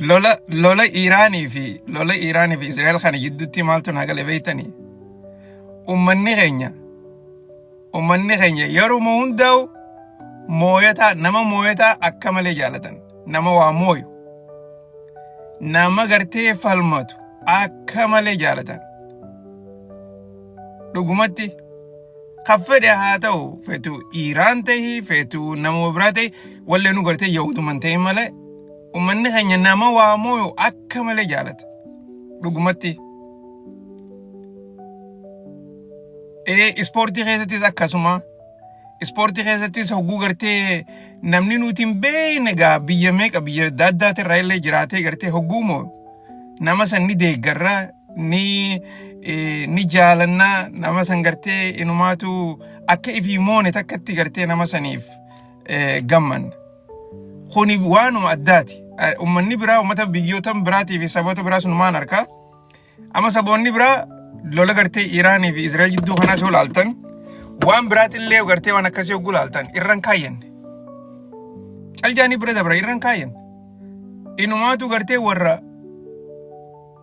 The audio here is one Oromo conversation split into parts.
lola Iiraanii fi Israa'el kana gidduutti maaltu nagale beeytanii? Ummanni keenya yeroo hundaa'u nama mooyataa akka malee jaalatan, nama waa mooyu, nama gartee falmatu akka malee jaalatan. Dhugumatti kaffede haa ta'u feetu Iiraan ta'ii feetu nama biraa ta'ii wallee nu gartee yahuduman ta'e malee ummanni keenya nama waa mooyu akka malee jaalata. Dhugumatti ispoortii keessattis akkasuma. Ispoortii keessattis hogguu gartee namni nuti hin beekne gaa biyya meeqa biyya adda addaati irraa illee jiraatee gartee hogguu mooyu nama san ni deeggarra ni jaalanna nama san gartee inumaatu akka ifii moone takkatti gartee nama saniif gammanna. Kuni waanuma addaati. Ummanni biraa ummata biyyoota biraatii fi saboota biraa sun maan harkaa. Amma saboonni biraa lola gartee Iiraanii fi Israa'el jidduu kanaas yoo laaltan waan biraatillee gartee waan akkasii hogguu laaltan irran kaayyan. Caljaanii bira dabra irran kaayyan. Inumaatu gartee warra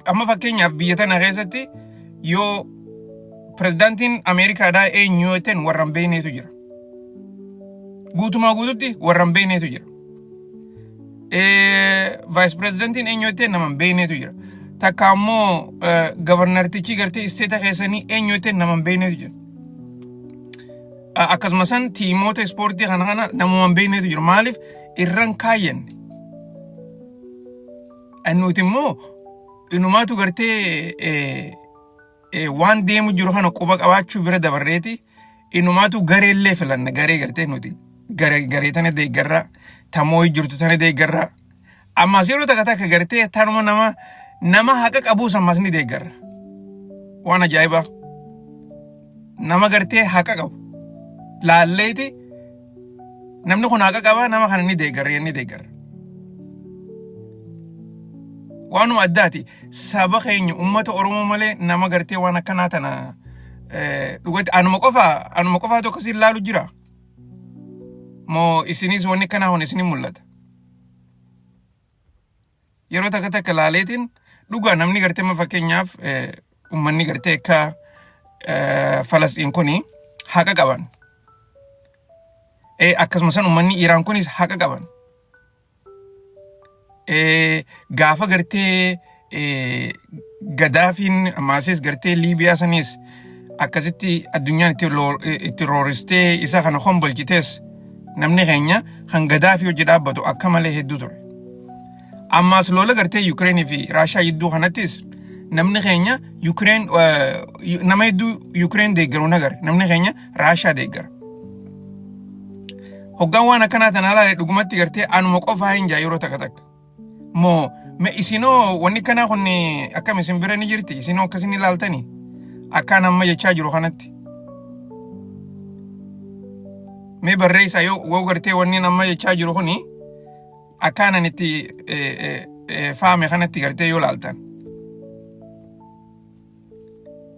amma fakkeenyaaf biyya tana keessatti yoo pirezidaantiin Ameerikaadhaa eenyu yoo ta'an warran beekneetu jira. Guutumaa guututti warran beekneetu jira. Vice Presidentiin eenyu yoo ta'an nama beekneetu jira. Takka ammoo gavarnartichi gartee isteeta keessanii eenyu yoo ta'an nama beekneetu jira. Akkasumas tiimoota ispoortii kana namuma beekneetu jira. Maaliif irran kaayyan? Nuti immoo inumaatu gartee waan deemu jiru kana quba qabaachuu bira dabarreeti inumaatu gareellee filanna. Garee gartee nuti garee tana deeggarra tamoo jirtu tana deeggarra. Ammas yeroo takka gartee tanuma nama haqa qabu sammas ni deeggarra. Waan ajaa'ibaa. Nama gartee haqa qabu laalleeti namni kun haqa qaba nama kana ni deeggarra. Waanuma addaati. Saba keenya ummata Oromoo malee nama gartee waan akkanaa tana dhugatti anuma qofaa tokko si ilaalu jira. Moo isinis wanni kanaa hon isinin mul'ata. Yeroo takka laaleetiin dhugaa namni gartee fakkeenyaaf ummanni gartee akka Falastiin kuni haqa qaban. Akkasumas ummanni Iiraan kunis haqa qaban. Gaafa gartee Gadaafiin ammasis gartee Liibiyaa sanis akkasitti addunyaan itti rooristee isa kana hombolchitees namni keenya kan Gadaafii hojii dhaabbatu akka malee hedduu ture. Ammas lola gartee Ukrainii fi Raashaa jidduu kanattis namni keenya nama hedduu Ukraine deeggaru nagare namni keenya Raashaa deeggara. Hoggaan waan akkanaa tanaa laalee dhugumatti gartee anuma qofaa hin jaa yeroo takka. Moo isinoo wanni kanaa kun akkam isin bira ni jirti? Isinoo akkasin ilaaltanii akkaan amma jechaa jiru kanatti. Mee barreessaa yoo gartee wanni amma jechaa jiru kuni akkaanan itti faame kanatti gartee yoo laaltan.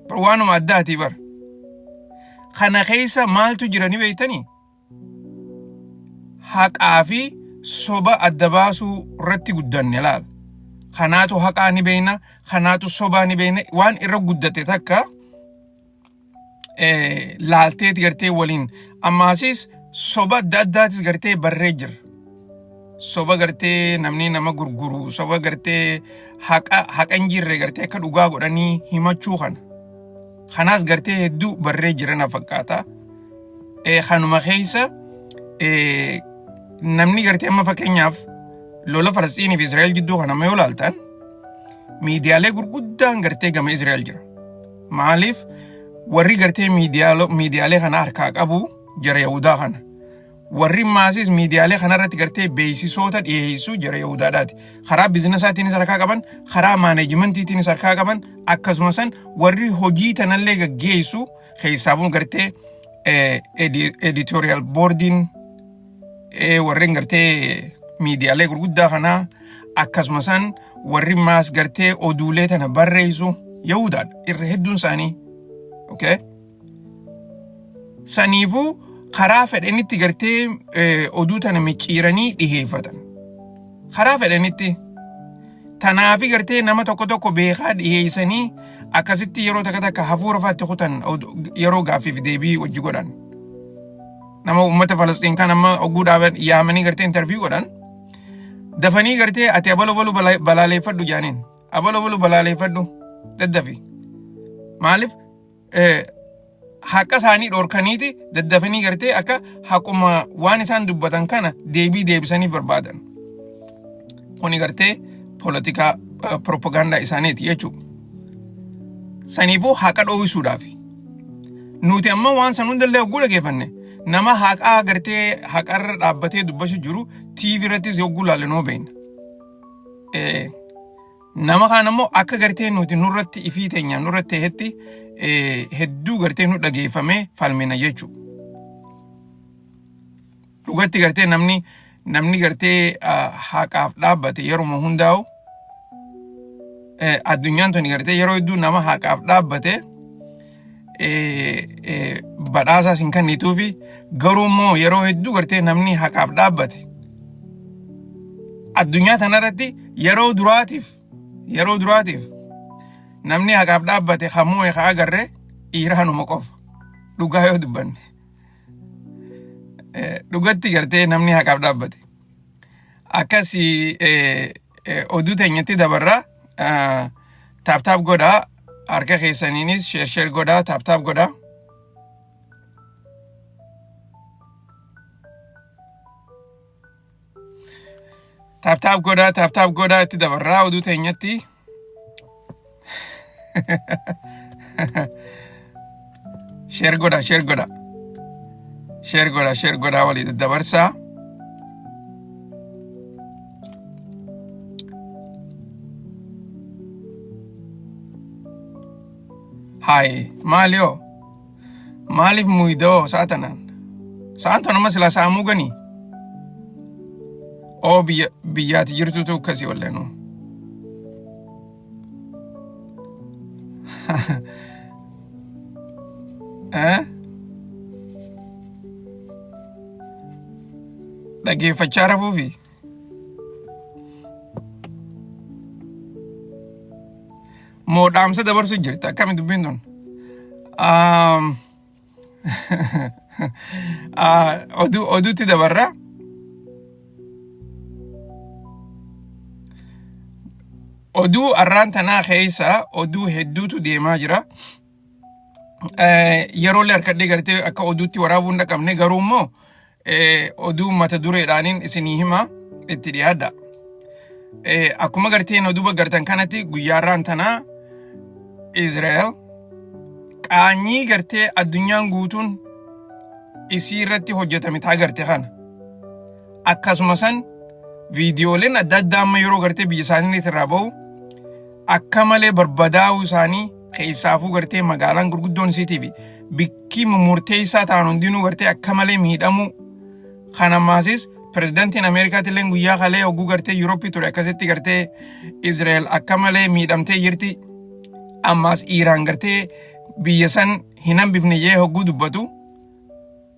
Waanuma addaati bar. Kana keessa maaltu jira ni beeytanii? Haqaa fi soba adda baasuu irratti guddanne laal. Kanaatu haqaa ni beeyna, kanaatu sobaa ni beeyna. Waan irra guddate takka laalteeti gartee waliin. Ammaasis soba adda addaatis gartee barree jira. Soba gartee namni nama gurguru, soba gartee haqa hin jirre gartee akka dhugaa godhanii himachuu kana. Kanaas gartee hedduu barree jiran fakkaata. Kanuma keessa namni gartee amma fakkeenyaaf lola Falasxiinii fi Israa'el jidduu kana yoo laaltan miidiyaalee gurguddaan gartee gama Israa'el jira. Maaliif warri gartee miidiyaalee kana harkaa qabu jara Yahudaa kana. Warri maasis miidiyaalee kanarratti gartee beeksisoota dhiyeessuu jara Yahudaadhaati. Karaa biizinasaatiin harkaa qaban, karaa maaneejimentiitiin harkaa qaban, akkasumas warri hojii tanallee gaggeessu keessaafuu gartee editorial boardiin warreen gartee miidiyaalee gurguddaa kanaa akkasumas warri maas gartee oduulee tana barreessu Yahudaadha irra hedduun isaanii. Okay? Saniifuu karaa fedhanitti gartee oduu tana micciiranii dhiheeffatan. Karaa fedhanitti Tanaafi gartee nama tokko beekaa dhiyeessanii akkasitti yeroo takka hafuura faatti kutan yeroo gaaffiif deebii wajji godhan. Nama uummata Falastiin kan amma oguu dhaaban yaamanii gartee interview godhan. Dafanii gartee ati abalo balaaleffadhu jaaniin. Abalo balaaleffadhu daddafi. Maaliif haqa isaanii dhorkaniiti daddafanii gartee akka haquma waan isaan dubbatan kana deebii deebisanii barbaadan. Kuni gartee politika propaganda isaaniiti jechuudha. Saniifuu haqa dhoowwisuudhaaf. Nuti amma waan san hundallee hogguu dhageeffanne nama haqaa gartee haqarra dhaabbatee dubbachaa jiru TV irrattis hogguu laallanoo beekna. Nama kaan ammoo akka gartee nuti nurratti ifii teenya nurratti hetti hedduu gartee nu dhageeffamee falmina jechuudha. Dhugatti gartee namni gartee haqaaf dhaabbate yeroo hundaa'u addunyaan tuni gartee yeroo hedduu nama haqaaf dhaabbate badhaasaas hin kennituufi garuu immoo yeroo hedduu gartee namni haqaaf dhaabbate addunyaa tanarratti yeroo duraatiif namni haqaaf dhaabbate hamuu eegaa agarree Iraanuma qofa dhugaa yoo dubbanne. Dhugatti gartee namni haqaaf dhaabbate. Akkasii oduu teenyatti dabarraa taaptaap godhaa harka keessaniinis sheer godhaa taaptaap godhaa. Taaptaap godhaa itti dabarraa oduu teenyatti. Sheer godhaa walii daddabarsaa. Hai, maaliif muidoo saatanaan? Saanto nama sila saamuu ganii? Oo biyyaati jirtutu akkasii walleenuu. Dhageeffachaa rafuufi. Moo dhaamsa dabarsu jirta akkami dubbiin tun? Oduutti dabarra. Oduu arraan tanaa keessa oduu hedduutu deemaa jira. Yeroolee harkadhee gartee akka oduutti waraabuu hin dhaqabne garuu immoo oduu mata dureedhaaniin isinii hima itti dhiyaadha. Akkuma garteen oduu baggartan kanatti guyyaarraan tanaa Israa'el qaanyii gartee addunyaan guutuun isii irratti hojjetame taa garte kana. Akkasuma san viidiyooleen adda addaa amma yeroo gartee biyya isaanii irraa bahu akka malee barbadaa'uu isaanii keessaafuu gartee magaalaan gurguddoon isiitii fi bikki murteessaa ta'an hundinuu gartee akka malee miidhamuu. Kanamaasis pirezidaantiin Ameerikaatti illee guyyaa kalee hogguu gartee Yurooppii ture akkasitti gartee Israa'el akka malee miidhamtee jirti. Ammaas Iraan gartee biyya san hin hambifne jee hogguu dubbatu.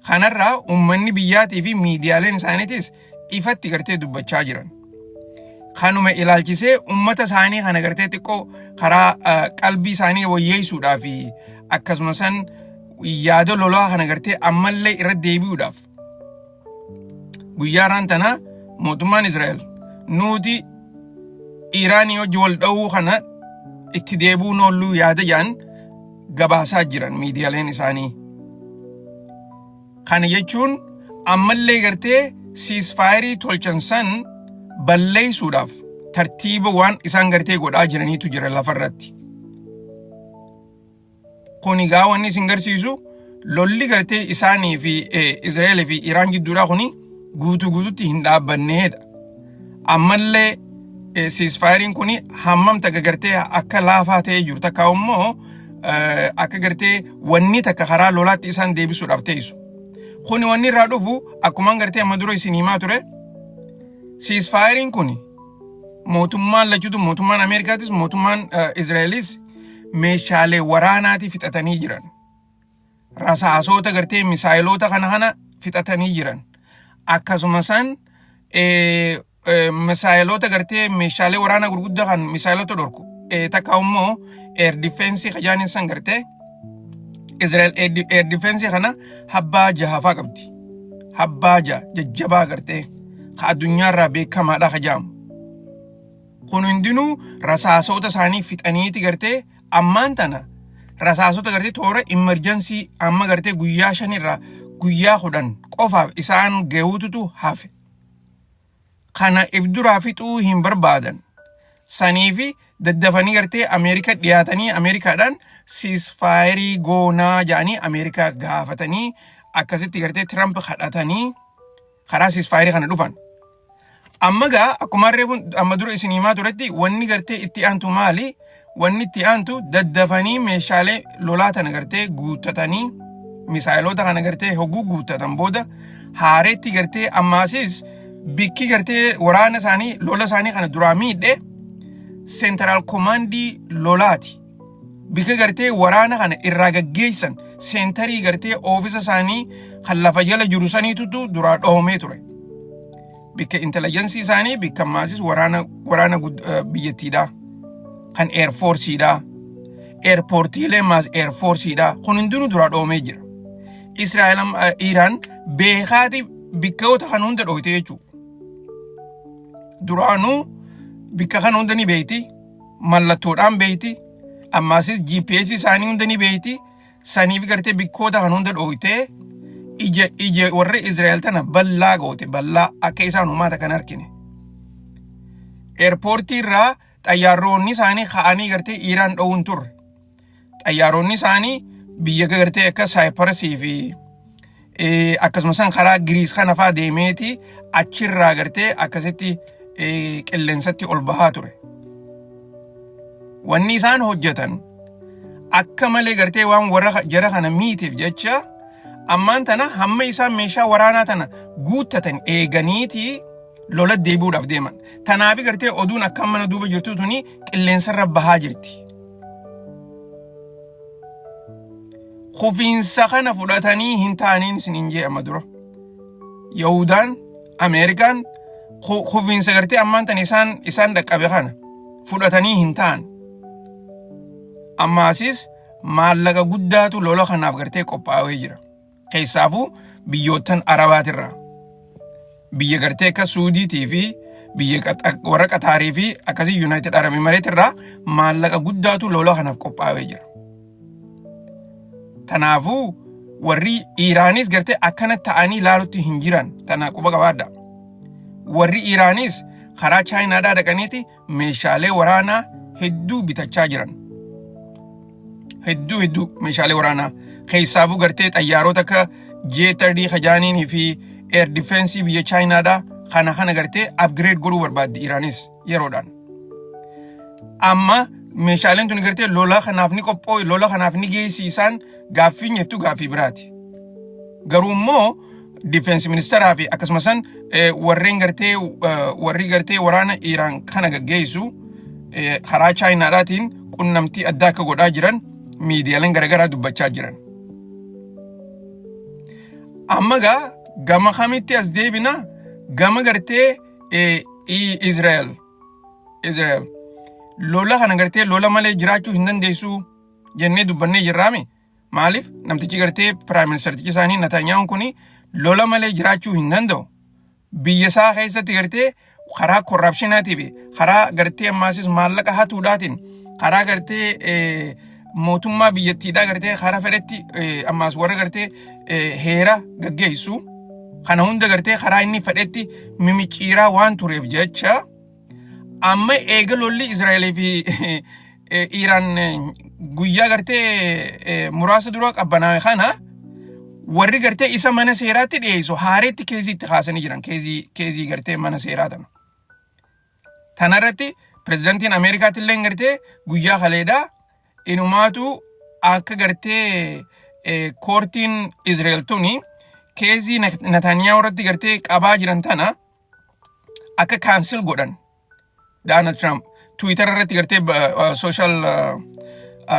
Kanarraa uummanni biyyaatii fi miidiyaaleen isaaniitis ifatti gartee dubbachaa jiran. Kanuma ilaalchisee uummata isaanii kana gartee xiqqoo karaa qalbii isaanii wayyeessuudhaaf akkasuma san yaada lolaa kana gartee ammallee irra deebi'uudhaaf. Guyyaarraan tana mootummaan Israa'el nuti Iraanii wajji wal dha'uu kana itti deebuu noolluu yaada jaan gabaasaa jiran miidiyaaleen isaanii. Kana jechuun ammallee gartee siisfaayirii tolchan san balleessuudhaaf tartiiba waan isaan gartee godhaa jiraniitu jira lafarratti. Kuni gaa wanni isin garsiisu lolli gartee isaanii fi Israa'el fi Iraan gidduudhaa kuni guutuutti hin dhaabbanneedha. Ammallee siisfaayiriin kuni hammam takka gartee akka laafaa ta'ee jiru takka immoo akka gartee wanni takka karaa lolaatti isaan deebisuudhaaf teessu. Kuni wanni irraa dhufu akkuma gartee amma dura isin himaa ture. Siisfaayiriin kuni mootummaan lachuutu mootummaan Ameerikaatis mootummaan Israa'elis meeshaalee waraanaati fixatanii jiran. Rasaasoota gartee misaayiloota kana fixatanii jiran. Akkasuma san misaayilota gartee meeshaalee waraanaa gurguddaa kan misaayilota dhorku takka immoo air defense kajaan san gartee Israel air defense kana habbaa jahafaa qabdi. Habbaa jajjabaa gartee ka addunyaarraa beekamaadha kajaamu. Kun hundinuu rasaasota isaanii fixaniiti gartee ammaan tana rasaasota gartee toora emergency amma gartee guyyaa 5 irraa guyyaa 10 qofaaf isaan geewututu hafe. Kana ifduraa fixuu hin barbaadan. Saniifi daddafanii gartee Ameerika dhiyaatanii Ameerikaadhaan ceasefire goonaa jedhanii Ameerikaa gaafatanii akkasitti gartee Trump kadhatanii karaa ceasefire kana dhufan. Amma gaa akkuma reefuun amma dura isin himaa turetti wanni gartee itti aantu maali? Wanni itti aantu daddafanii meeshaalee lolaa tana gartee guuttatanii misaayilota kana gartee hogguu guuttatan booda haareetti gartee ammaasis bikki gartee waraana isaanii lola isaanii kana duraa miidhe Central Commandii lolaati. Bikka gartee waraana kana irraa gaggeessan seentarii gartee oofisa isaanii kan lafa jala jiru saniitutu duraa dhoomee ture. Bikka intelligensii isaanii bikka ammaasis waraana biyyattiidha. Kan Air Forceidha. Airportiilee maas Air Forceidha. Kun hundinuu duraa dhoomee jira. Israa'el Iraan beekaati bikkoota kan hunda dhoyte jechuudha. Duraanuu bikka kan hunda ni beeyti. Mallattoodhaan beeyti. Ammaasis GPS isaanii hunda ni beeyti. Saniif gartee bikkoota kan hunda dhoyte ija warra Israa'el tana bal'aa goote bal'aa akka isaan uummata kan argine. Airportii irraa xayyaaronni isaanii ka'anii gartee Iraan dhoowun turre. Xayyaaronni isaanii biyya gartee akka Cyprus fi akkasumas karaa Greece kana fa'aa deemeeti achirraa gartee akkasitti qilleensatti ol bahaa ture. Wanni isaan hojjetan akka malee gartee waan warra jara kana miitiif jecha ammaan tana hamma isaan meeshaa waraanaa tana guuttatan eeganiiti lola deebi'uudhaaf deeman. Tanaafi gartee oduun akka mana duuba jirtu tuni qilleensarra bahaa jirti. Kufiinsa kana fudhatanii hin taaniin isiniin jee amma dura. Yahudaan, Ameerikaan kufiinsa gartee ammaan tana isaan dhaqqabe kana fudhatanii hin taan. Ammaasis maallaqa guddaatu lola kanaaf gartee qophaa'ee jira. Keessaafuu biyyoottan Arabaatirraa. Biyya gartee akka Suudiitii fi biyya warra Qataarii fi akkasii United Arab Emirates irraa maallaqa guddaatu lola kanaaf qophaa'ee jira. Tanaafuu warri Iraanis gartee akkana ta'anii ilaalutti hin jiran tana quba qabaadha. Warri Iraanis karaa Chaayinaadhaa dhaqaniiti meeshaalee waraanaa hedduu bitachaa jiran. Hedduu meeshaalee waraanaa keessaafuu gartee xayyaarota akka J-30 kajaaniinii fi air defense biyya Chaayinaadhaa kana gartee upgrade godhuu barbaaddi Iraanis yeroodhaan. Amma meeshaaleen tuni gartee lola kanaaf ni qophoo'e lola kanaaf ni geessisan gaaffii jettu gaaffii biraati. Garuu immoo defense ministeraa fi akkasumas warri gartee waraana Iraan kana gaggeessu karaa Chaayinaadhaatiin qunnamtii addaa akka godhaa jiran miidiyaaleen garagaraa dubbachaa jiran. Amma gama kamitti as deebina gama gartee Israel lola kana gartee lola malee jiraachuu hin dandeessu jennee dubbannee jirraame. Maaliif namtichi gartee prime ministertichi isaanii Netanyahuun kuni lola malee jiraachuu hin danda'u. Biyya isaa keessatti gartee karaa corruptionaatii fi karaa gartee ammaasis maallaqa hatuudhaatiin karaa gartee mootummaa biyyattiidhaa gartee karaa fedhetti ammaas warra gartee heera gaggeessu kana hunda gartee karaa inni fedhetti mimiciiraa waan tureef jecha amma eega lolli Israa'el fi Iraan guyyaa gartee muraasa dura qabbanaa'e kana warri gartee isa mana seeraatti dhiyeessu haareetti keezii itti kaasanii jiran keezii gartee mana seeraa tana. Tanarratti pirezidaantiin Ameerikaatti illee gartee guyyaa kaleedhaa inumaatu akka gartee koortiin Israa'el tuni keezii Netanyahu irratti gartee qabaa jiran tana akka cancel godhan. Donald Trump Twitter irratti gartee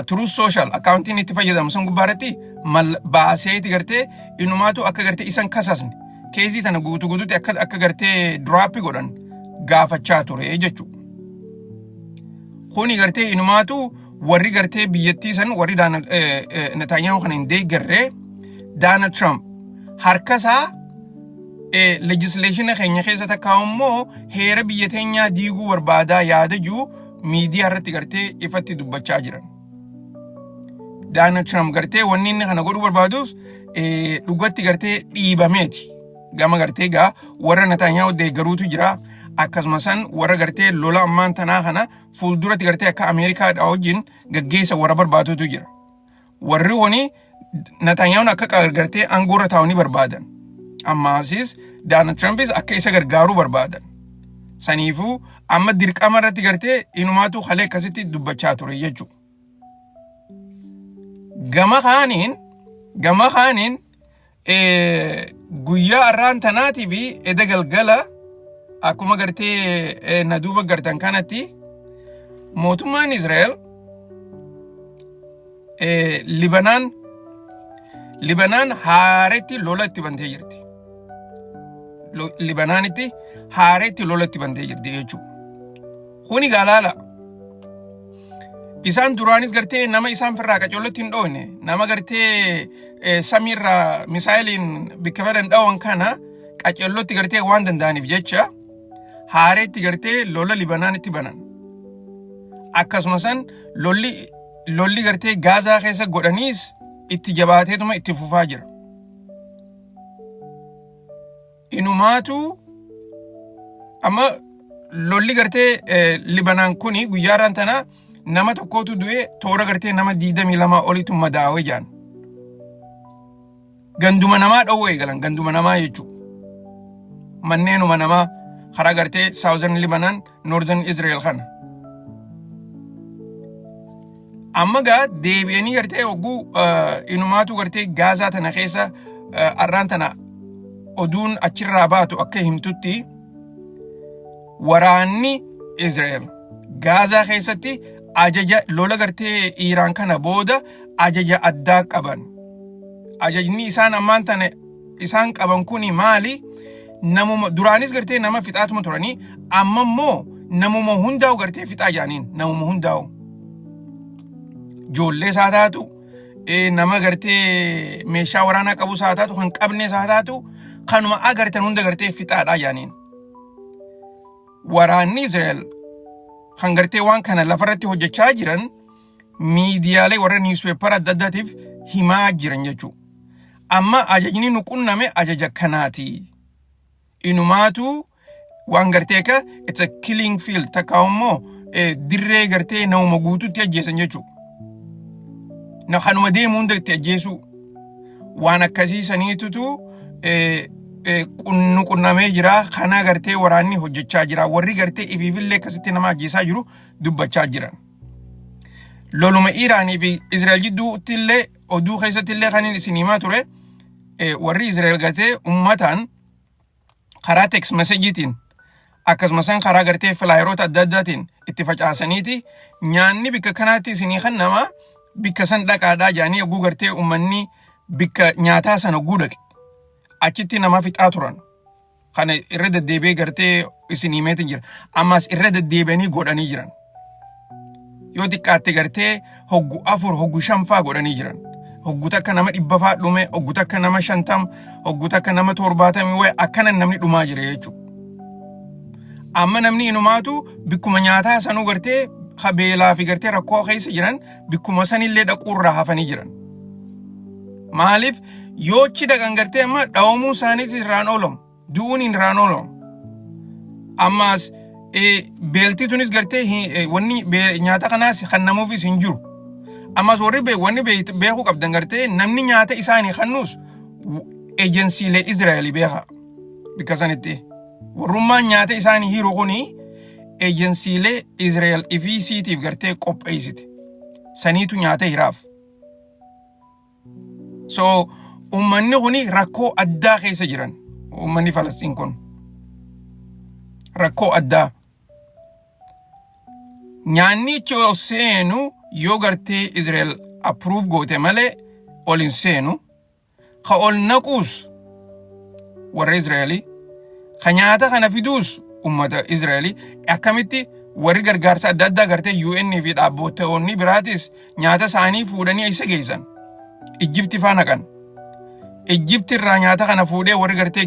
Truth Social accountiin itti fayyadamu san gubbaarratti baaseeti gartee inumaatu akka gartee isan kasasne keezii tana guutuutti akka gartee drop godhan gaafachaa ture jechuudha. Kuni gartee inumaatu warri gartee biyyattii san warri Netanyahu kana hin deeggarree Donald Trump harkasaa legislation keenya keessa takkaa immoo heera biyya teenyaa diiguu barbaadaa yaada jiru miidiyaa irratti gartee ifatti dubbachaa jiran. Donald Trump gartee wanni inni kana godhuu barbaadus dhugatti gartee dhiibameeti. Gama gartee gaa warra Netanyahu deeggaruutu jira. Akkasumas warra gartee lola ammaan tanaa kana fuulduratti gartee akka Ameerikaadhaa wajjin gaggeessa warra barbaadutu jira. Warri wani Netanyahuun akka gartee aangoorra taa'uu barbaadan. Ammaasis Donald Trumpis akka isa gargaaruu barbaadan. Saniifuu amma dirqama irratti gartee inumaatu halee akkasitti dubbachaa ture jechuudha. Gama kaaniin guyyaa arraan tanaatii fi eda galgala akkuma gartee na duuba gartan kanatti mootummaan Israa'el Libanaan haaretti lola itti bantee jirti. Libanaanitti haaretti lola itti bantee jirti jechuudha. Kuni gaalaala. Isaan duraanis gartee nama isaan firraa qacollotti hin dhoofne nama gartee samiirraa misaayiliin bikka fedhan dhawan kana qacollotti gartee waan danda'aniif jecha haaretti gartee lola Libanaanitti banan. Akkasumas lolli gartee Gaazaa keessa godhaniis itti jabaateetuma itti fufaa jira. Inumaatu amma lolli gartee Libanaan kuni guyyaarraan tana nama tokkotu du'e toora gartee nama 22 olitu madaa'e jaan. Ganduma namaa dhowwee galan ganduma namaa jechuudha. Manneenuma namaa karaa gartee Southern Libanan Northern Israel kana. Amma gaa deebi'anii gartee hogguu inumaatu gartee Gaazaa tana keessa arraan tana oduun achirraa baatu akka himtutti waraanni Israel Gaazaa keessatti ajaja lola gartee Iiraan kana booda ajaja addaa qaban. Ajajni isaan ammaan tana isaan qaban kuni maali? Namuma duraanis gartee nama fixaatuma turanii amma immoo namuma hundaa'u gartee fixaa jaaniin namuma hundaa'u. Ijoollee isaa taatu nama gartee meeshaa waraanaa qabu isaa taatu kan qabne isaa taatu kanuma agartan hunda gartee fixaadhaa jaaniin. Waraanni Israa'el kan gartee waan kana lafarratti hojjechaa jiran miidiyaalee warra newspaper adda addaatiif himaa jiran jechuudha. Amma ajajni nu qunname ajaja kanaati. Inumaatu waan gartee ka it's a killing field takka immoo dirree gartee namuma guutuutti ajjeesan jechuudha. Na kanuma deemu hunda itti ajjeesu waan akkasii saniitutu qunnamee jira. Kana gartee waraanni hojjechaa jira. Warri gartee ifiifillee akkasitti nama ajjeesaa jiru dubbachaa jiran. Loluma Iiraanii fi Israa'el jidduutti illee oduu keessatti illee kan isin himaa ture warri Israa'el gartee ummataan karaa text messageetiin akkasumas karaa gartee flyeroota adda addaatiin itti facaasaniiti nyaanni bikka kanaatti isinii kan nama bikka san dhaqaadhaa jaanii oguu gartee ummanni bikka nyaataa sana oguu dhaqe achitti nama fixaa turan. Kana irra deddeebi'ee gartee isin himeetiin jira. Ammas irra deddeebi'anii godhanii jiran. Yoo xiqqaatte gartee hoggu 4 hoggu 5 godhanii jiran. Hoggu takka nama 100 dhume, hoggu takka nama 50, hoggu takka nama 70 wayi akkana namni dhumaa jira jechuudha. Amma namni inumaatu bikkuma nyaataa sanuu gartee habeelaa fi gartee rakkoo keessa jiran bikkuma sanillee dhaquurraa hafanii jiran. Maaliif yoo achi dhaqan gartee amma dhawamuu isaaniis irraan oolamu, du'uun irraan oolamu. Ammas beeltii tunis gartee wanni nyaata kanaas kan namuufis hin jiru. Ammas warri wanni beekuu qabdan gartee namni nyaata isaanii kannuus ejensiilee Israa'el beeka bikka sanitti. Warrummaan nyaata isaanii hiru kuni ejensiilee Israa'el ifisiitiif gartee qopheessite. Saniitu nyaata hiraaf. So ummanni kuni rakkoo addaa keessa jiran. Ummanni Falastiin kun rakkoo addaa. Nyaanni choo seenu yoo gartee Israa'el approve goote malee ol hin seenu. Ka ol naquus warra Israa'elii ka nyaata kana fiduus ummata Israa'elii akkamitti warri gargaarsa adda addaa gartee UN fi dhaabbattoonni biraatis nyaata isaanii fuudhanii isa geessan. Ijjibti faa naqan. Ijjibti irraa nyaata kana fuudhee warri gartee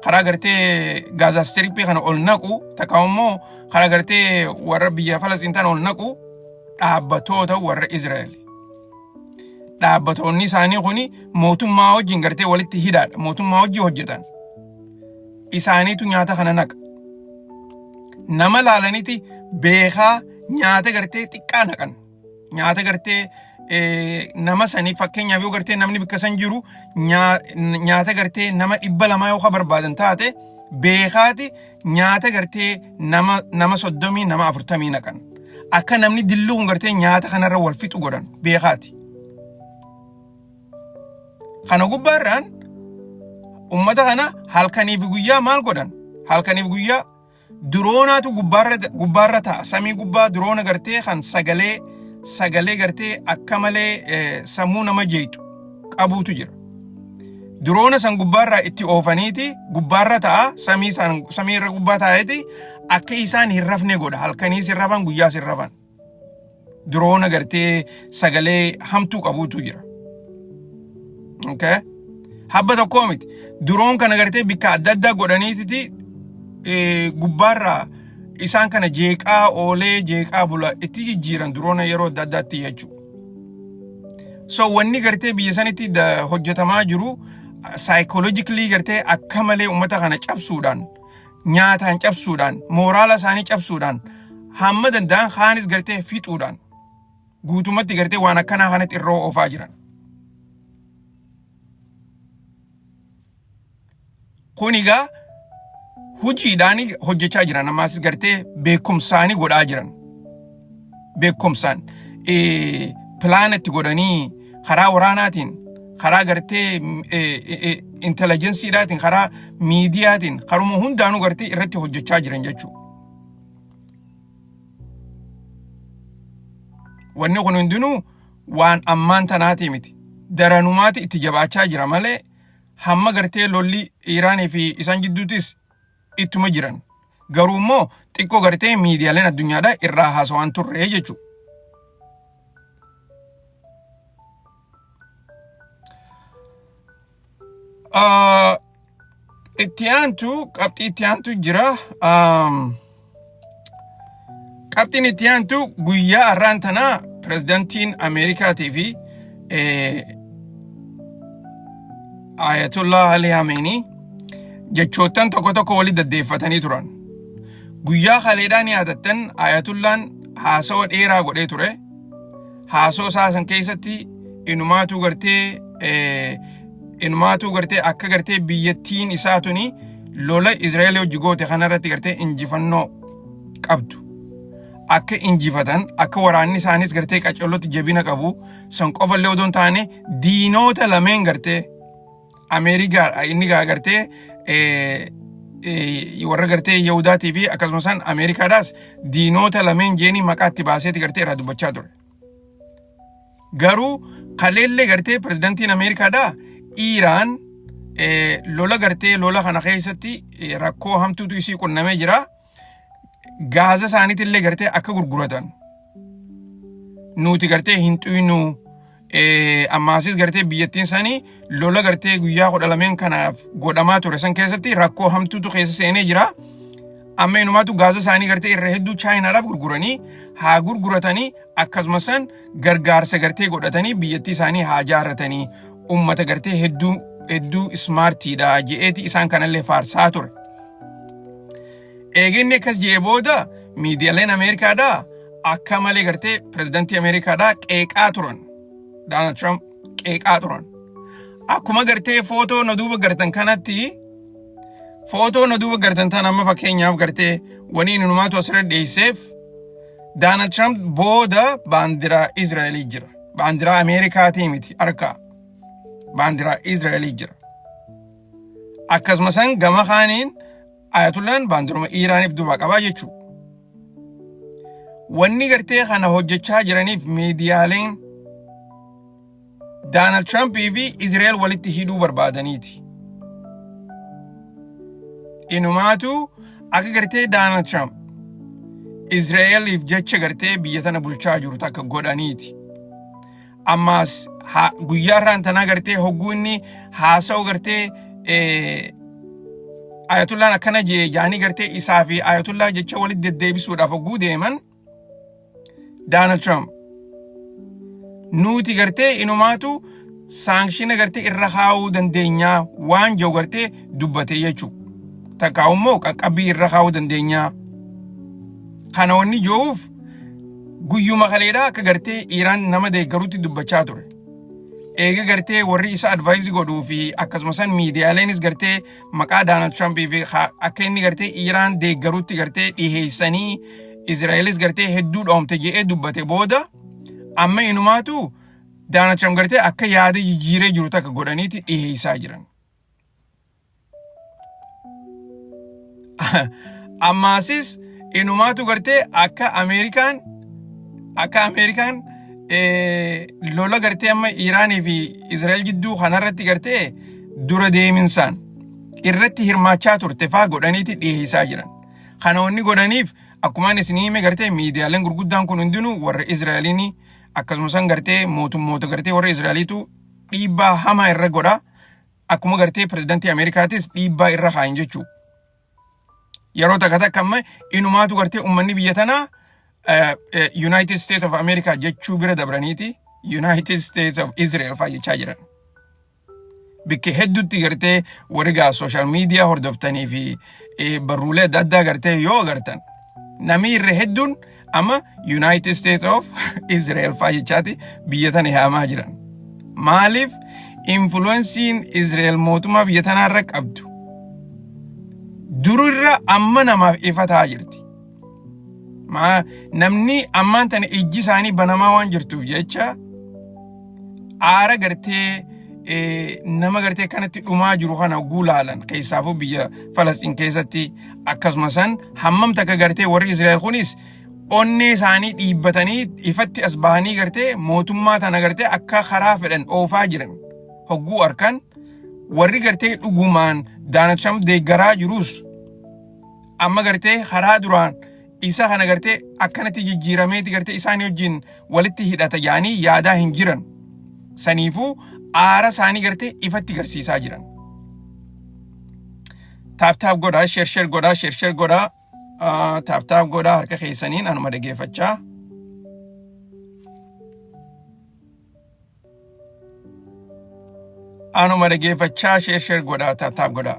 karaa gartee Gaazaa Strippii kana ol naqu takka immoo karaa gartee warra biyya Falastiin ol naqu dhaabbattoota warra Israa'el. Dhaabbattoonni isaanii kuni mootummaa wajjin gartee walitti hidhaadha. Mootummaa wajjin hojjetan. Isaaniitu nyaata kana naqa. Nama laalaniiti beekaa nyaata gartee xiqqaa naqan. Nyaata gartee nama sanii fakkeenyaaf yoo gartee namni bakka san jiru nyaata gartee nama 200 yoo barbaadan taate beekaati nyaata gartee nama 30 nama 40 naqan. Akka namni dilluu kun gartee nyaata kanarra wal fixu godhan beekaati. Kana gubbaarraan ummata kana halkaniif guyyaa maal godhan? Halkaniif guyyaa duroonaatu gubbaarra ta'a. Samii gubbaa duroona gartee kan sagalee gartee akka malee sammuu nama jeetu qabuutu jira. Duroona san gubbaarraa itti oofaniiti gubbaarra ta'a. Samii irra gubbaa taa'eeti akka isaan hin rafne godha. Halkaniis hin rafan guyyaas hin rafan. Duroona gartee sagalee hamtuu qabuutu jira. Okay? Habba tokkoo miti. Duroon kana gartee bikka adda addaa godhaniiti gubbaarraa isaan kana jeeqaa oolee jeeqaa bula itti jijjiiran duroona yeroo adda addaatti jechuudha. So wanni gartee biyya sanitti hojjetamaa jiru psychologically gartee akka malee ummata kana cabsuudhaan nyaataan cabsuudhaan mooraala isaanii cabsuudhaan hamma danda'an kaanis gartee fixuudhaan guutumatti gartee waan akkanaa kanatti irroo oofaa jiran. Kunigaa hojiidhaan hojjechaa jiran ammaas gartee beekumsaanii godhaa jiran. Beekumsaan pilaanetti godhanii karaa waraanaatiin karaa gartee intelligensiidhaatiin karaa miidiyaatiin karuma hundaanuu gartee irratti hojjechaa jiran jechuudha. Wanni kun hundinuu waan ammaan tanaati miti. Daranumaati itti jabaachaa jira malee hamma gartee lolli Iraanii fi isaan jidduutis ittuma jiran. Garuu immoo xiqqoo gartee miidiyaaleen addunyaadhaa irraa haasawaan turre jechuudha. Qabxii itti aantu jira. Qabxiin itti aantu guyyaa har'aan tanaa pirezidantiin Ameerikaatii fi Ayatollah Ali Khamenei jechoottan tokko walitti daddeeffatanii turan. Guyyaa kaleedhaan yaadattan Ayatollaan haasawa dheeraa godhee ture. Haasoo isaa san keessatti inumaatu gartee akka gartee biyyattiin isaa tuni lola Israa'el hojii goote kanarratti gartee injifannoo qabdu. Akka injifatan akka waraanni isaanis gartee qacollotti jabina qabu san qofallee odoon taane diinoota lameen gartee Ameerikaa inni gartee warra gartee Yahudaatii fi akkasumas Ameerikaadhaas diinoota lameen jeeni maqaatti baaseeti gartee irraa dubbachaa ture. Garuu kaleellee gartee pirezidantiin Ameerikaadhaa Iraan lola kana keessatti rakkoo hamtuutu isii qunnamee jira. Gaaza isaaniitillee gartee akka gurguratan. Nuti gartee hin xuynu ammaasis gartee biyyattiin isaanii lola gartee guyyaa 12 kanaaf godhamaa ture san keessatti rakkoo hamtuutu keessa seenee jira. Amma inumaatu gaaza isaanii gartee irra hedduu chaayinaadhaaf gurguranii haa gurguratanii akkasumas gargaarsa gartee godhatanii biyyattii isaanii haa jaarratanii ummata gartee hedduu smartiidha je'eeti isaan kanallee faarsaa ture. Eeginni akkas je'ee booda miidiyaaleen Ameerikaadhaa akka malee gartee pirezidantii Ameerikaadhaa qeeqaa turan. Donald Trump qeeqaa turan. Akkuma gartee footoo na duuba gartan kanatti footoo na duuba gartan tan amma fakkeenyaaf gartee wani inumaatu asirra dhiyeesseef Donald Trump booda baandiraa Israa'elii jira. Baandiraa Ameerikaatii miti harkaa. Baandiraa Israa'elii jira. Akkasumas gama kaaniin Ayatollaan baandiruma Iraaniif duuba qabaa jechuudha. Wanni gartee kana hojjechaa jiraniif miidiyaaleen Donald Trump fi Israa'el walitti hidhuu barbaadaniiti. Inumaatu akka gartee Donald Trump Israa'eliif jecha gartee biyya tana bulchaa jiru takka godhaniiti. Ammas guyyaa irraan tanaa gartee hogguu inni haasa'u gartee Ayatollaan akkana jaanii gartee isaa fi Ayatollaa jecha walitti deddeebisuudhaaf hogguu deeman Donald Trump nuti gartee inumaatu saankshiina gartee irra kaa'uu dandeenyaa waan jiru gartee dubbate jechuudha. Takka immoo qaqqabbii irra kaa'uu dandeenyaa. Kana wanni jiruuf guyyuma kaleedhaa akka gartee Iraan nama deeggaruutti dubbachaa ture. Eega gartee warri isa advaayizii godhuu fi akkasumas miidiyaaleenis gartee maqaa Donald Trump fi akka inni gartee Iraan deeggaruutti gartee dhiheessanii Israa'elis gartee hedduu dhoomte jedhee dubbate booda amma inumaatu Donald Trump gartee akka yaada jijjiiree jiru takka godhaniiti dhiheessaa jiran. Ammaasis inumaatu gartee akka Ameerikaan lola gartee amma Iraanii fi Israa'el jidduu kanarratti gartee dura deeminsaan irratti hirmaachaa turte faa godhaniiti dhiheessaa jiran. Kana wanni godhaniif akkuma isinii hime gartee miidiyaaleen gurguddaan kun hundinuu warra Israa'eliini akkasumas gartee mootummoota gartee warra Israa'eliitu dhiibbaa hamaa irra godha. Akkuma gartee pirezidaantii Ameerikaatis dhiibbaa irra kaa'in jechuudha. Yeroo takka amma inumaatu gartee uummanni biyya tanaa United States of America jechuu bira dabraniiti United States of Israel fa'aa jechaa jiran. Bakka hedduutti gartee warri social media hordoftanii fi barruulee adda addaa gartee yoo agartan namni irra hedduun amma United States of Israel fa'aa jechaati biyya tana yaamaa jiran. Maaliif influensiin Israel mootummaa biyya tanaarra qabdu dururra amma namaaf ifa ta'aa jirti. Namni ammaan tana ijji isaanii banamaa waan jirtuuf jecha aara gartee nama gartee kanatti dhumaa jiru kana guulaalan keessaafuu biyya Falastiin keessatti akkasumas hammam takka gartee warri Israa'el kunis onnee isaanii dhiibbatanii ifatti as bahanii gartee mootummaa tana gartee akka karaa fedhan oofaa jiran hogguu harkan warri gartee dhugumaan Donald Trump deeggaraa jirus amma gartee karaa duraan isa kana gartee akkanatti jijjiirameeti gartee isaanii wajjin walitti hidhata yaanii yaadaa hin jiran. Saniifuu aara isaanii gartee ifatti garsiisaa jiran. Taap godhaa, share godhaa, taap godhaa harka keessaniin anuma dhageeffachaa. Anuma dhageeffachaa share godhaa, taap godhaa.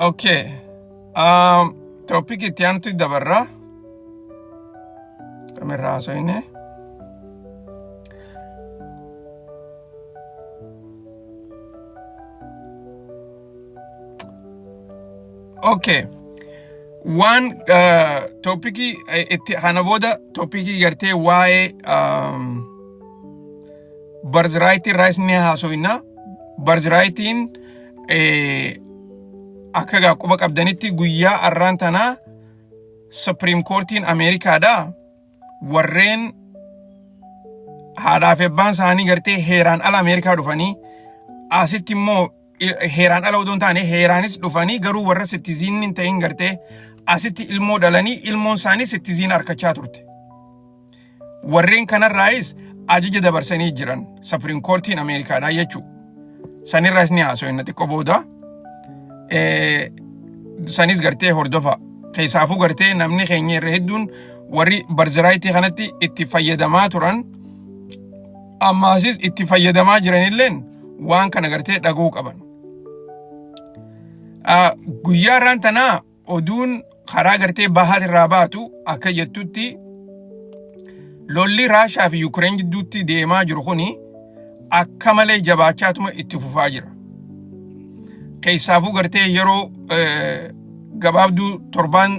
Okay. Topic itti aanutti dabarra. Kamerraa haasofne. Okay. Waan topikii itti kana booda topikii gartee waa'ee birthright rights ni haasofna. Birthrightiin akka quba qabdanitti guyyaa arraan tanaa Supreme Courtiin Ameerikaadha warreen haadhaaf abbaan isaanii gartee heeraan ala Ameerikaa dhufanii asitti immoo heeraan ala odoo hin taane heeraanis dhufanii garuu warra citizen hin ta'in gartee asitti ilmoo dhalanii ilmoon isaanii citizen harkachaa turte. Warreen kanarraayis ajaja dabarsanii jiran Supreme Courtiin Ameerikaadha jechuudha. Sanirraas ni haasofna xiqqoo booda. Sanis gartee hordofa keessaafuu gartee namni keenya irra hedduun warri birthright kanatti itti fayyadamaa turan ammaasis itti fayyadamaa jiranilleen waan kana gartee dhaguu qaban. Guyyaa irraan tanaa oduun karaa gartee bahaat irraa baatu akka jettutti lolli Raashaa fi Yuukireen gidduutti deemaa jiru kuni akka malee jabaachaatuma itti fufaa jira. Keessaafuu gartee yeroo gabaabduu torbaan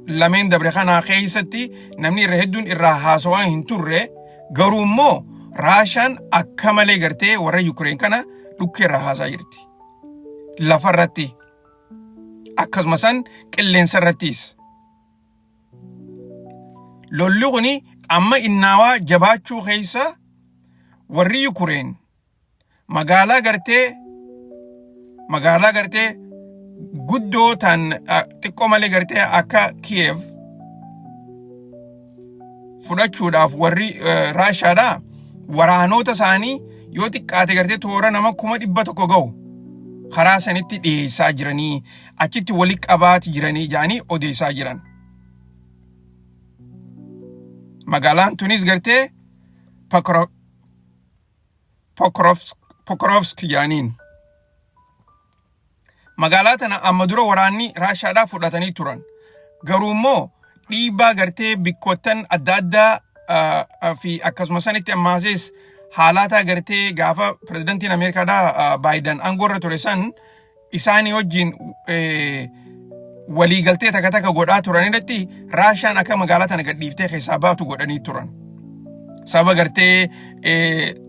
lameen dabre kanaa keessatti namni irra hedduun irraa haasawaa hin turre garuu immoo Raashaan akka malee gartee warra Yuukireen kana dhukkee irraa haasaa jirti. Lafarratti akkasumas qilleensa irrattis. Lolli kuni amma innaawaa jabaachuu keessa warri Yuukireen magaalaa gartee guddoo tan xiqqoo malee gartee akka Kiev fudhachuudhaaf warri Raashaadhaa waraanota isaanii yoo xiqqaate gartee toora nama 100,000 ga'u karaa sanitti dhiyeessaa jiranii achitti wali qabaati jiranii jaanii odeessaa jiran. Magaalaan tunis gartee Pokrovsk jaaniin. Magaalaa tana amma dura waraanni Raashaadhaa fudhatanii turan. Garuu immoo dhiibbaa gartee bikkottan adda addaa fi akkasuma sanitti ammaasees haalata gartee gaafa pirezidantiin Ameerikaadhaa Baayiden aangoorra ture san isaanii wajjin waliigaltee takka godhaa turan irratti Raashaan akka magaalaa tana gadhiiftee keessaa baatu godhanii turan. Saba gartee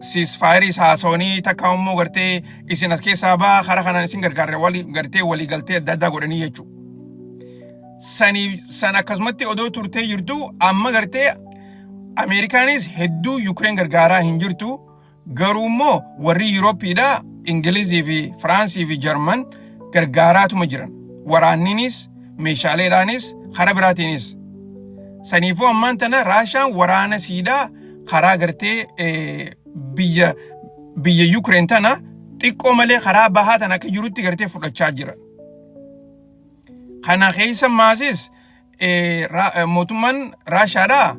ceasefire haasawanii takka immoo gartee isin as keessaa baa karaa kanaan isin gargaarre gartee waliigaltee adda addaa godhanii jechuudha. San akkasumatti odoo turtee jirtu amma gartee Ameerikaanis hedduu Yuukireen gargaaraa hin jirtu. Garuu immoo warri Yuurooppiidhaa Ingilizii fi Firaansii fi Jarman gargaaraatuma jiran. Waraanninis meeshaaleedhaanis karaa biraatiinis. Saniifuu ammaan tana Raashaan waraana siidhaa karaa gartee biyya Yuukireen tana xiqqoo malee karaa bahaa tana akka jirutti gartee fudhachaa jiran. Kana keessa maasis mootummaan Raashaadhaa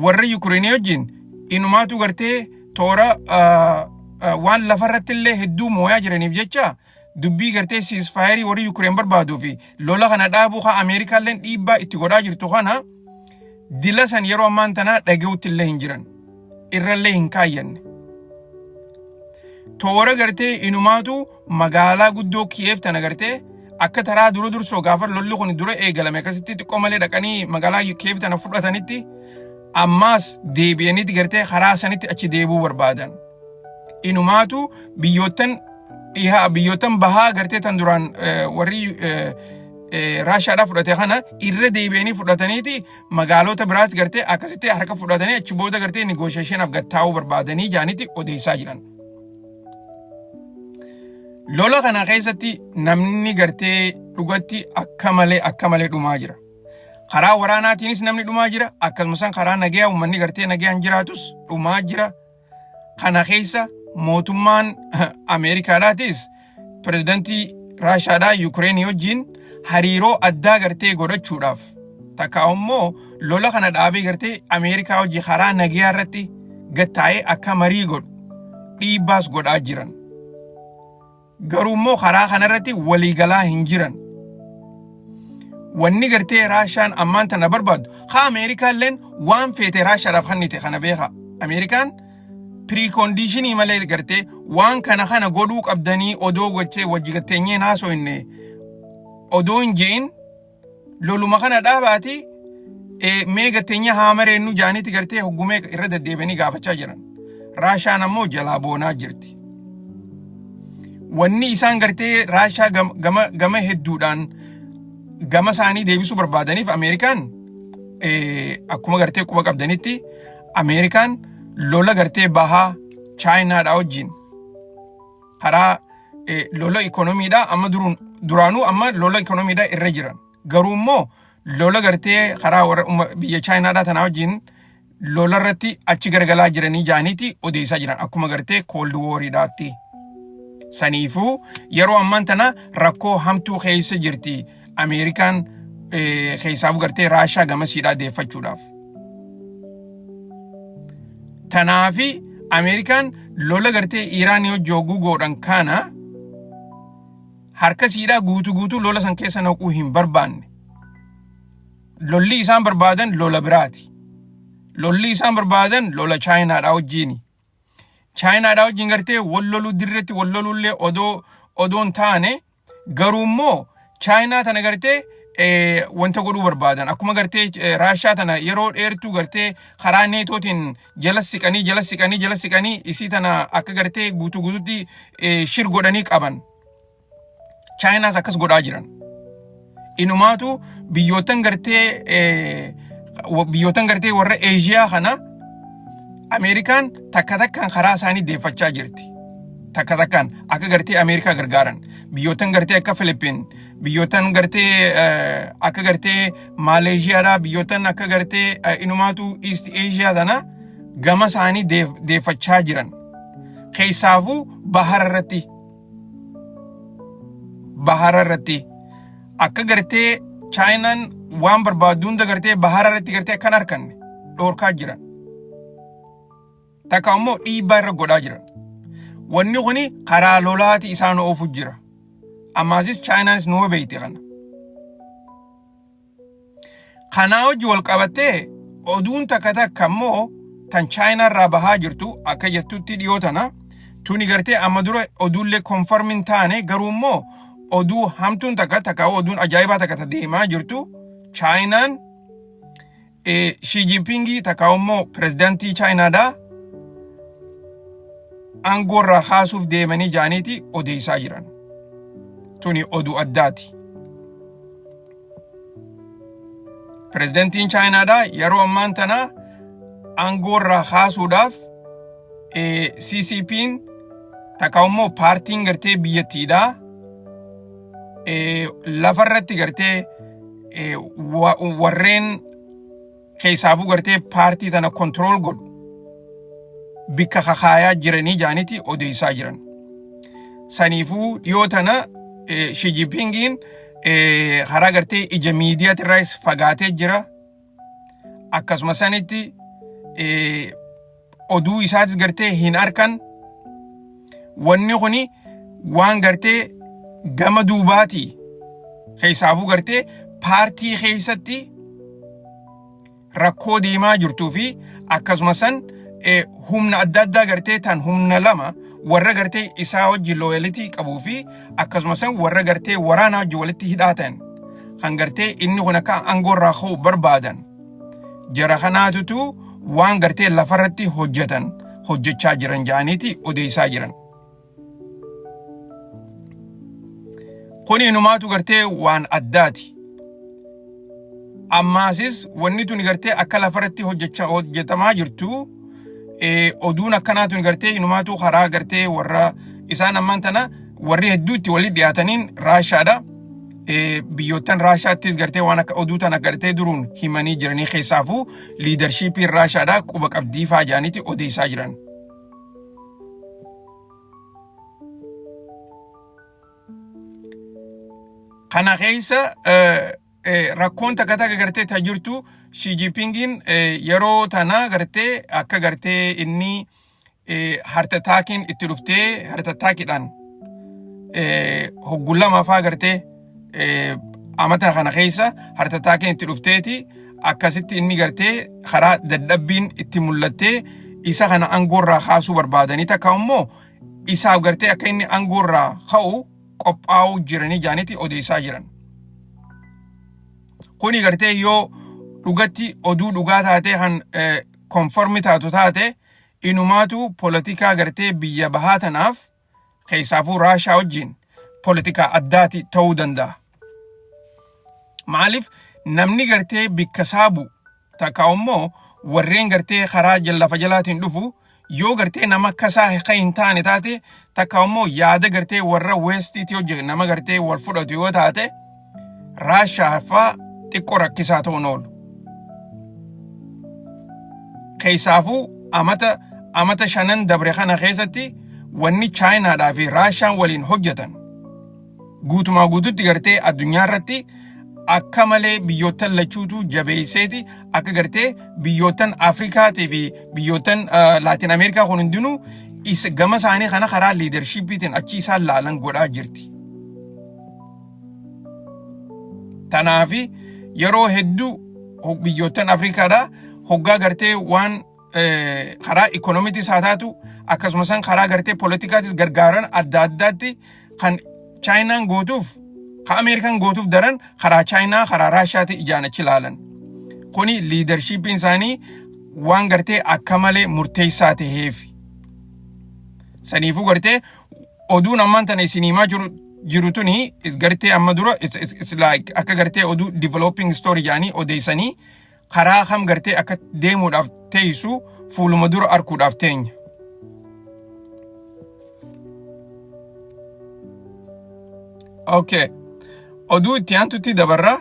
warra Yuukireenii wajjin inumaatu gartee toora waan lafarratti illee hedduu mooyaa jiraniif jecha dubbii gartee ceasefire warri Yuukireen barbaaduu fi lola kana dhaabuu haa Ameerikaalleen dhiibbaa itti godhaa jirtu kana dila san yeroo ammaan tanaa dhaga'utti illee hin jiran irrallee hin kaayyanne. Toora gartee inumaatu magaalaa guddoo Kiev tana gartee akka taraa dura dursoo gaafa lolli kun dura eegalame akkasitti xiqqoo malee dhaqanii magaalaa Kiev tana fudhatanitti ammaas deebi'aniiti gartee karaa sanitti achi deebuu barbaadan. Inumaatu biyyoottan bahaa gartee tan duraan warri Raashaadhaa fudhate kana irra deebi'anii fudhataniiti magaalota biraas gartee akkasitti harka fudhatanii achi booda gartee negotiationiif gattaa'uu barbaadanii jaanitti odeessaa jiran. Lola kana keessatti namni gartee dhugatti akka malee dhumaa jira. Karaa waraanaatiinis namni dhumaa jira. Akkasumas karaa nagayaa uummanni gartee nagayaan jiraatus dhumaa jira. Kana keessa mootummaan Ameerikaadhaatis pirezidantii Raashaadhaa Yuukireenii wajjin hariiroo addaa gartee godhachuudhaaf takka immoo lola kana dhaabee gartee Ameerikaa wajjin karaa nagayaa irratti gattaa'ee akka marii godhu dhiibbaas godhaa jiran. Garuu immoo karaa kanarratti waliigalaa hin jiran. Wanni gartee Raashaan ammaan tana barbaadu haa Ameerikaalleen waan feete Raashaadhaaf hannite kana beeka. Ameerikaan preconditionii malee gartee waan kana godhuu qabdanii odoo gochee wajji gatteenyee naasoo hinne odoo hin je'in loluma kana dhaabaati mee gatteenyaa haa mareennu jaaniiti gartee hoggumee irra deddeebianii gaafachaa jiran. Raashaan ammoo jalaa boonaa jirti. Wanni isaan gartee Raashaa gama hedduudhaan gama isaanii deebisuu barbaadaniif Ameerikaan akkuma gartee quba qabdanitti Ameerikaan lola gartee bahaa Chaayinaadhaa wajjin karaa lola ikoonomiidhaa amma duraanuu amma lola ikoonomiidhaa irra jiran. Garuu immoo lola gartee karaa biyya Chaayinaadhaa tanaa wajjin lola irratti achi gargalaa jiranii jaaniiti odeessaa jiran akkuma gartee Cold War'idhaatti. Saniifuu yeroo ammaan tana rakkoo hamtuu keessa jirti Ameerikaan keessaaf gartee Raashaa gamasiidhaa deeffachuudhaaf. Tanaafi Ameerikaan lola gartee Iraanii hojjoguu godhan kana harka siidhaa guutuu lola san keessa naquu hin barbaanne. Lolli isaan barbaadan lola biraati. Lolli isaan barbaadan lola Chaayinaadhaa wajjiini. Chaayinaadhaa wajjin gartee walloluu dirreetti wallolullee odoon taane garuu immoo Chaayinaa tana gartee wanta godhuu barbaadan akkuma gartee Raashaa tana yeroo dheertuu gartee karaa neetootiin jala siqanii isii tana akka gartee guutuutti shir godhanii qaban. Chaayinaas akkas godhaa jiran. Inumaatu biyyootan gartee warra Eeshiyaa kana Ameerikaan takkaan karaa isaanii deeffachaa jirti. takka takkaan akka gartee Ameerikaa gargaaran biyyootan gartee akka Filipiin biyyootan gartee akka gartee Maaleeshiyaadhaa biyyootan akka gartee inumaatu East Asia tana gama isaanii deeffachaa jiran keessaafuu bahara irratti akka gartee Chaayinaan waan barbaaddu hunda gartee bahara irratti gartee akkan harkanne dhoorkaa jiran takka immoo dhiibbaa irra godhaa jiran. Wanni kuni karaa lolaati isaan oofu jira. Ammaasis Chaayinaanis numa beekti kana. Kanaa hojii wal qabattee oduun takka takka immoo tan Chaayinaa irraa bahaa jirtu akka jettutti dhiyoo tana tuni gartee amma dura oduullee konformin taane garuu immoo oduu hamtuun takka oduun ajaa'ibaa takka deemaa jirtu Chaayinaan Xi Jinping takka immoo pirezidaantii Chaayinaadhaa aangoorraa kaasuuf deemanii jaaniiti odeessaa jiran. Tuni oduu addaati. Pirezidaantiin Chaayinaadhaa yeroo ammaan tana aangoorraa kaasuudhaaf CCP'n takka immoo paartiin gartee biyyattiidhaa lafarratti gartee warreen keessaafuu gartee paartii tana kontirool godhu bikka kakaayaa jiranii jaaniiti odeessaa jiran. Saniifuu dhiyoo tana Xi Jinpingin karaa gartee ija miidiyaatirraas fagaatee jira. Akkasuma sanitti oduu isaatis gartee hin arkan. Wanni kuni waan gartee gama duubaatii keessaafuu gartee paartii keessatti rakkoo deemaa jirtuu fi akkasuma san humna adda addaa gartee tan humna lama warra gartee isaa wajji loyalty qabuu fi akkasuma san warra gartee waraana wajji walitti hidhaatan kan gartee inni kun akka aangoorraa ka'uu barbaadan jara kanaatutu waan gartee lafarratti hojjechaa jiran jaaniiti odeessaa jiran. Kuni inumaatu gartee waan addaati. Ammaasis wanni tuni gartee akka lafarratti hojjetamaa jirtu oduun akkanaatu gartee inumaatu karaa gartee warra isaan ammaan tana warri hedduutti walitti dhiyaataniin Raashaadha. Biyyoottan Raashaattis gartee waan akka oduu tana gartee duruun himanii jiranii keessaafuu liidarshiipiin Raashaadha quba qabdii faajaaniiti odeessaa jiran. Kana keessa rakkoon takka gartee tajirtu Xi Jinpingin yeroo tana gartee akka gartee inni hartataakiin itti dhuftee hartataakiidhaan hoggulama faa gartee amata kana keessa hartataakiin itti dhufteeti akkasitti inni gartee karaa dadhabbiin itti mul'attee isa kana aangoorraa kaasuu barbaadanii takka immoo isaaf gartee akka inni aangoorraa ka'u qophaa'uu jiranii jaaniiti odeessaa jiran. Kuni gartee yoo dhugatti oduu dhugaa taatee kan konformi taatu taate inumaatu politikaa gartee biyya bahaa tanaaf keessaafuu Raashaa wajjin politikaa addaati ta'uu danda'a. Maaliif namni gartee bikka saabu takka immoo warreen gartee karaa lafa jalaatiin dhufu yoo gartee nama akkasaa kan hin taane taate takka immoo yaada gartee warra westiitii hojjetu nama gartee wal fudhatu yoo taate Raashaa faa xiqqoo rakkisaa ta'uun oolu. Keessaafuu amata shanan dabre kana keessatti wanni Chaayinaadhaa fi Raashaan waliin hojjetan guutumaa guututti gartee addunyaa irratti akka malee biyyoottan lachuutu jabeesseeti akka gartee biyyoottan Afrikaatii fi biyyoottan Laatiin Ameerikaa kun hundinuu gama isaanii kana karaa liidarshiipiitiin achi isaan laalan godhaa jirti. Tanaafi yeroo hedduu biyyoottan Afrikaadhaa hoggaa gartee waan karaa ikoonomiitis haa taatu akkasumas karaa gartee politikaatis gargaaran adda addaatti kan Chaayinaan gootuuf kan Ameerikaan gootuuf daran karaa Chaayinaa karaa Raashaatti ijaan achi laalan. Kuni liidarshiipiin isaanii waan gartee akka malee murteessaa ta'eef. Saniifuu gartee oduun ammaan tana isin himaa jiru tuni gartee amma dura it's like akka gartee oduu developing story jaanii odeessanii karaa kam gartee akka deemuudhaaf teessu fuuluma dura arguudhaaf teenya. Okay. Oduu itti aantutti dabarra.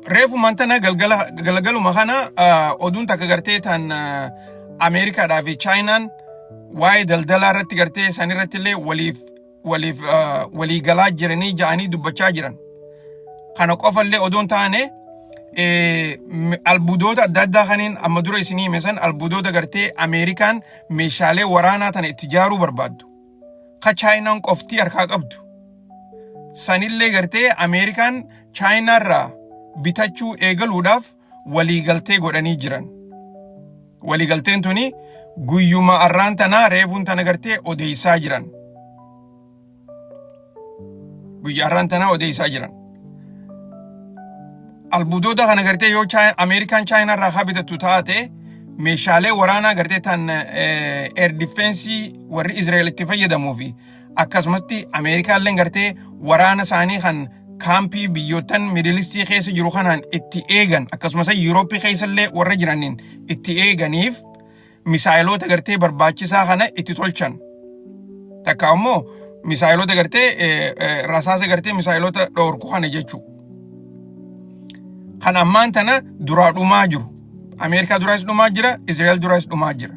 Reefu mantana galgaluma kana oduun takka gartee tan Ameerikaadhaa fi Chaayinaan waa'ee daldalaa irratti gartee isaan irratti illee walii galaa jiranii ja'anii dubbachaa jiran. Kana qofallee oduun taane albuudota adda addaa kaniin amma dura isinii hime san albuudota gartee Ameerikaan meeshaalee waraanaa tana itti ijaaruu barbaaddu. Ka Chaayinaan qoftii harkaa qabdu. Sanillee gartee Ameerikaan Chaayinaarraa bitachuu eegaluudhaaf waliigaltee godhanii jiran. Waliigalteen tuni guyyuma arraan tanaa reefuun tana gartee odeessaa jiran. Guyyaa arraan tanaa odeessaa jiran. Albuudota kana gartee yoo Ameerikaan Chaayinaarraa haa bitattu taate meeshaalee waraanaa gartee tan air defense warri Israa'el itti fayyadamuu fi akkasumatti Ameerikaallee gartee waraana isaanii kan kaampii biyyootan Midilistii keessa jiru kanaan itti eegan akkasumas Yurooppii keessallee warra jiraniin itti eeganiif misaayilota gartee barbaachisaa kana itti tolchan. Takka ammoo misaayilota gartee rasaasa gartee misaayilota dhoorku kana jechuu. Kan ammaan tana duraa dhumaa jiru. Ameerikaa duraas dhumaa jira, Israa'el duraas dhumaa jira.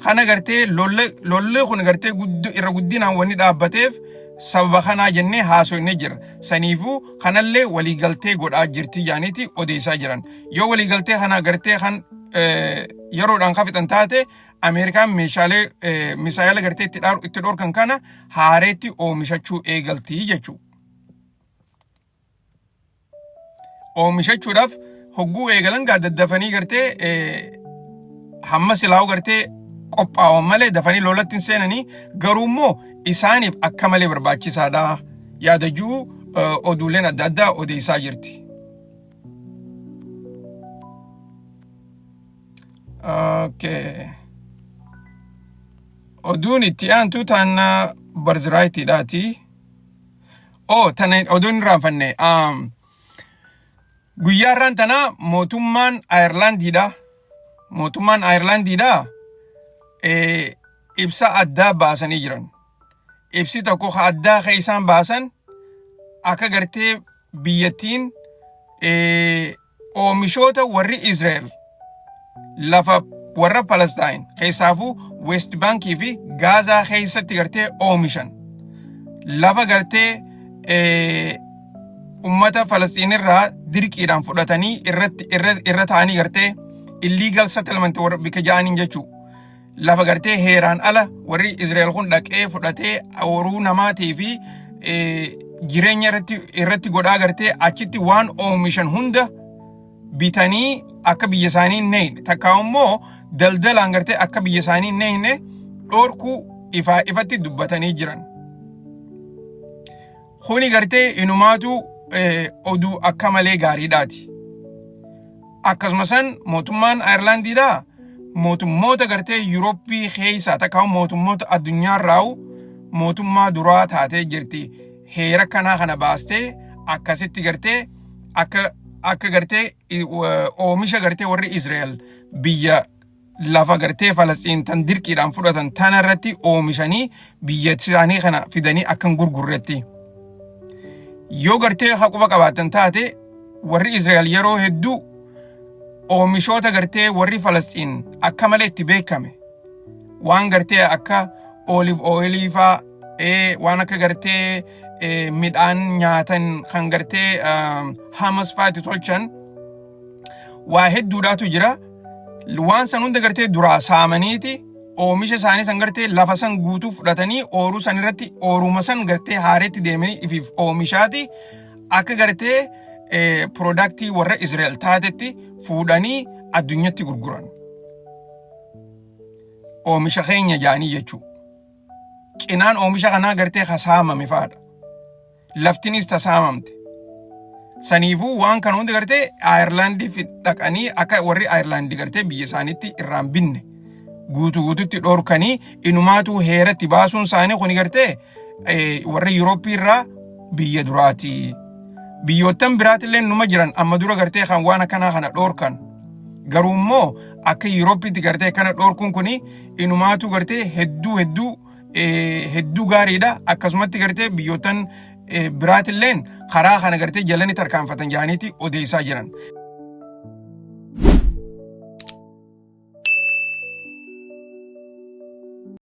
Kana gartee lolle kun gartee irra guddinaan wanni dhaabbateef sababa kanaa jennee haasofnee jira. Saniifuu kanallee waliigaltee godhaa jirti jaaniiti odeessaa jiran. Yoo waliigaltee kana gartee kan yeroodhaan kafixan taate Ameerikaan meeshaalee misaayila gartee itti dhorkan kana haareetti oomishachuu eegaltii jechuudha. Oomishachuudhaaf hogguu eegalan daddafanii gartee hamma silaa'u gartee qophaa'an malee dafanii lolatti hin seenanii garuu immoo isaaniif akka malee barbaachisaadha yaadajuu oduuleen adda addaa odeessaa jirti. Okay. Oduun itti aantu tan Barziraayitiidhaati. Tana oduun hin raanfanne. Guyyaa irraan tana mootummaan Ayirlaandiidha. Mootummaan Ayirlaandiidha ibsa addaa baasanii jiran. Ibsi tokko addaa kan isaan baasan akka gartee biyyattiin oomishoota warri Israa'el lafa warra Palestine keessaafuu West Bankii fi Gaazaa keessatti gartee oomishan. Lafa gartee ummata Palestiinirraa dirqiidhaan fudhatanii irra ta'anii gartee illegal settlement warra bika ja'aniin jechuu. Lafa gartee heeraan ala warri Israa'el kun dhaqee fudhatee horuu namaatii fi jireenya irratti godhaa gartee achitti waan oomishan hunda bitanii akka biyya isaanii hin neeyne. Takka immoo daldalaan gartee akka biyya isaanii hin neeyne dhorkuu ifatti dubbatanii jiran. Kuni gartee inumaatu oduu akka malee gaariidhaati. Akkasumas mootummaan Ayirlaandiidhaa mootummoota gartee Yurooppii keessaa takka mootummoota addunyaarraa mootummaa duraa taatee jirti. Heera kana baastee akkasitti gartee akka gartee oomisha gartee warri Israa'el biyya lafa gartee Falastiin tan dirqiidhaan fudhatan tana irratti oomishanii biyya isaanii kana fidanii akkan gurgurretti. Yoo gartee haquma qabaatan taate warri Israa'el yeroo hedduu oomishoota gartee warri Falastiin akka malee itti beekame waan gartee akka olive oilii faa waan akka gartee midhaan nyaatan kan gartee hummus faati tolchan waa hedduudhaatu jira. Waan san hunda gartee duraa saamaniiti oomisha isaanii san gartee lafa san guutuu fudhatanii ooruu san irratti ooruma san gartee haareetti deemanii ifiif oomishaati akka gartee productii warra Israa'el taatetti fuudhanii addunyatti gurguran. Oomisha keenya jaanii jechuu. Cinaan oomisha kanaa gartee hasaamame faadha. Laftinis tasaamamte. Saniifuu waan kan hundi gartee Ayirlaandii dhaqanii akka warri Ayirlaandii gartee biyya isaaniitti irraan binne. Guutuutti dhorkanii inumaatu heeratti baasuun isaanii kuni gartee warri Yurooppii irraa biyya duraati. Biyyoottan biraatillee numa jiran amma dura gartee kan waan akkanaa kana dhorkan. Garuu immoo akka Yuuroopiitti gartee kana dhorkuun kuni inumaatu gartee hedduu gaariidha. Akkasumatti gartee biyyootan biraatilleen karaa kana gartee jalani tarkaanfatan jedhaniiti odeessaa jiran.